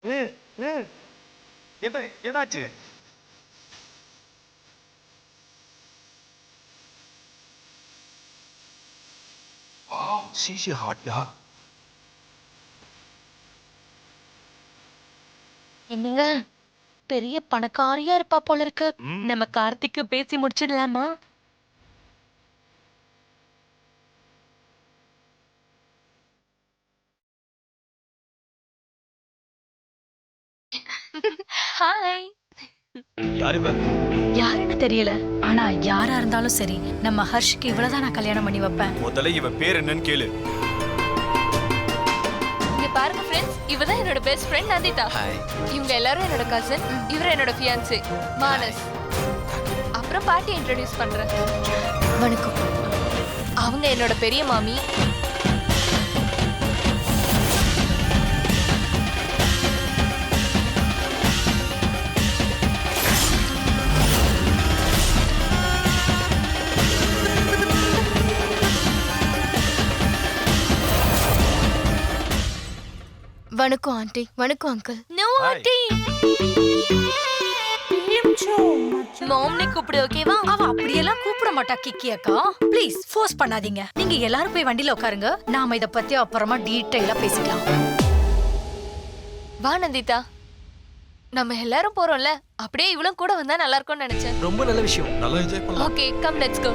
ம், ம். என்னாச்சு? வாவ்! சிசி ஹாட்யா? என்னங்க பெரிய பணக்காரியா இருப்பா போல இருக்கு. ம். நம்ம கார்த்திக்கு பேசி முடிச்சிடலாமா? ஹாய். யாரு இவ? யாருன்னு தெரியல. ஆனா யாரா இருந்தாலும் சரி நம்ம ஹர்ஷ்க்கு இவ்வளவுதான் நான் கல்யாணம் பண்ணி வைப்பேன். முதல்ல இவ பேர் என்னன்னு கேளு. இங்க பாருங்க ஃப்ரெண்ட்ஸ், இவதான் என்னோட பெஸ்ட் ஃப்ரெண்ட் நந்திதா. இவங்க எல்லாரும் என்னோட கசின், இவர் என்னோட ஃபியான்சி மானஸ். அப்புறம் பாட்டி இன்ட்ரோடியூஸ் பண்றேன். வணக்கம். அவங்க என்னோட பெரிய மாமி. வணக்கம் ஆண்டி. வணக்கம் அங்கிள். No Hi. ஆண்டி. மாம்னி கூப்பிடு, ஓகேவா? அவ அப்படியெல்லாம் கூப்பிட மாட்டா கிக்கி அக்கா. ப்ளீஸ் ஃபோர்ஸ் பண்ணாதீங்க. நீங்க எல்லாரும் போய் வண்டியில உட்காருங்க. நாம இத பத்தி அப்புறமா டீடைலா பேசிக்கலாம். வா நந்திதா, நம்ம எல்லாரும் போறோம்ல, அப்படியே இவளும் கூட வந்தா நல்லா இருக்கும்னு நினைச்சேன். ரொம்ப நல்ல விஷயம். நல்லா என்ஜாய் பண்ணலாம். Okay, come let's go.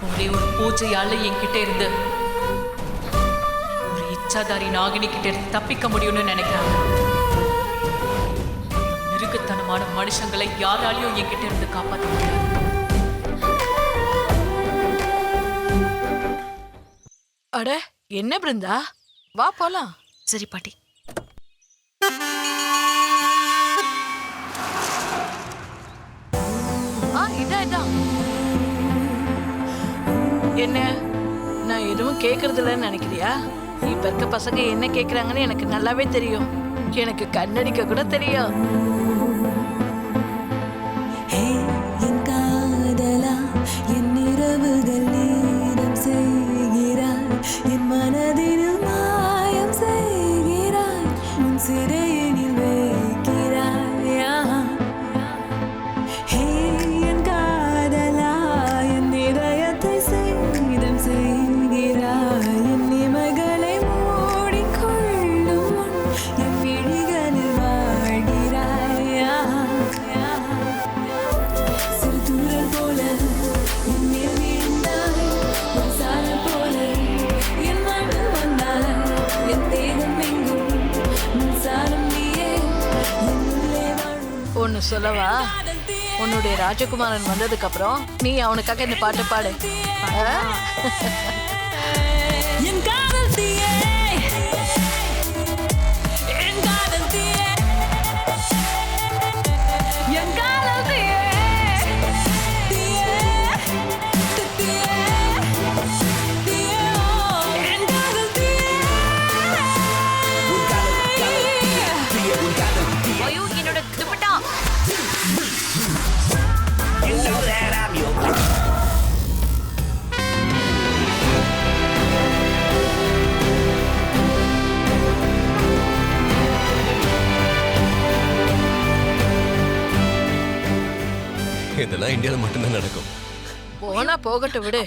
ஒரே ஒரு பூஜையால என்கிட்ட இருந்து ஒரு இச்சாதாரி நாகினி கிட்ட இருந்து தப்பிக்க முடியும்னு நினைக்கிறாங்க. மிருகத்தனமான மனுஷங்களை யாராலையும் என்கிட்ட இருந்து காப்பாற்ற முடியாது. அட என்ன பிருந்தா, வா போலாம். சரி பாட்டி. இதான் என்ன, நான் எதுவும் கேக்குறது இல்லைன்னு நினைக்கிறியா? இப்ப இருக்க பசங்க என்ன கேக்குறாங்கன்னு எனக்கு நல்லாவே தெரியும். எனக்கு கண்ணடிக்க கூட தெரியும். என் காதலா என் இரவுகள் நீரம் செய்கிறாய், என் மனதில் மாயம் செய்கிறாய், உன் சிறையினில் வைக்கிறாய். ஹே என் காதலா என் இதயத்தை சேதம் செய்கிறாய், என் இமைகளை மூடிக்கொள்ளும் முன் என் விழிகளில் வாழ்கிறாய். சிறு தூரல் போல என் மேல் விழுந்தாய், ஒரு சாரல் போல என் வாழ்வில் வந்தாய், என் தேகம் எங்கும் மின்சாரம் நீயே, என் உள்ளே வாழும் ஒன்னு சொல்லவா, உன்னுடைய ராஜகுமாரன் வந்ததுக்கு அப்புறம் நீ அவனுக்காக இந்த பாட்டு பாடு. என் காதல் தீயே, என் காதல் தீயே, என் காதல் தீயே, தீயே, தீயே, தீயே, என் காதல் தீயே. ஐயோ, என்னோட துப்பட்டா. இதெல்லாம் இந்தியால மட்டும்தான் நடக்கும். போனா போகட்டும் விடு.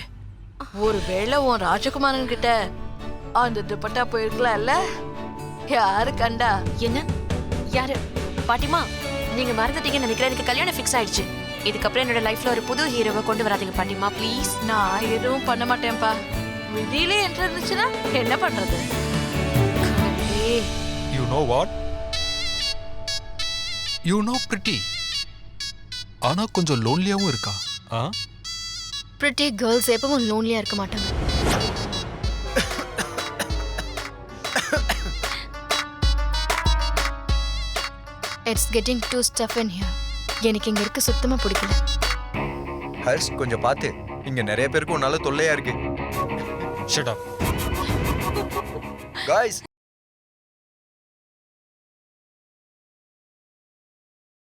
ஒருவேளை உன் ராஜகுமாரன் கிட்ட அந்த துப்பட்டா போயிருக்கலாம்ல, யாரு கண்டா? என்ன? யாரு? பாட்டிமா, நீங்க மறந்துட்டீங்கன்னு நினைக்கிறேன். எனக்கு கல்யாணம் ஃபிக்ஸ் ஆயிடுச்சு. இதுக்கப்புறம் என்னோட லைஃப்ல ஒரு புது ஹீரோவை கொண்டு வராதீங்க பாட்டிமா, ப்ளீஸ். நான் எதுவும் பண்ண மாட்டேன்ப்பா. விதியிலே என்று இருந்துச்சுன்னா என்ன பண்றது? ஏய், You know what? You know pretty. ஆனா கொஞ்சம் லோன்லியாவும் இருக்கா. பிரிட்டி கேர்ள்ஸ் எப்பவும் லோன்லியா இருக்க மாட்டாங்க. It's getting too stuff in here. எனக்கு இங்க இருக்க சுத்தமா பிடிக்கல. ஹர்ஷ் கொஞ்சம் பார்த்து, இங்க நிறைய பேருக்கு உன்னால தொல்லையா இருக்கு. Shut up. காய்ஸ்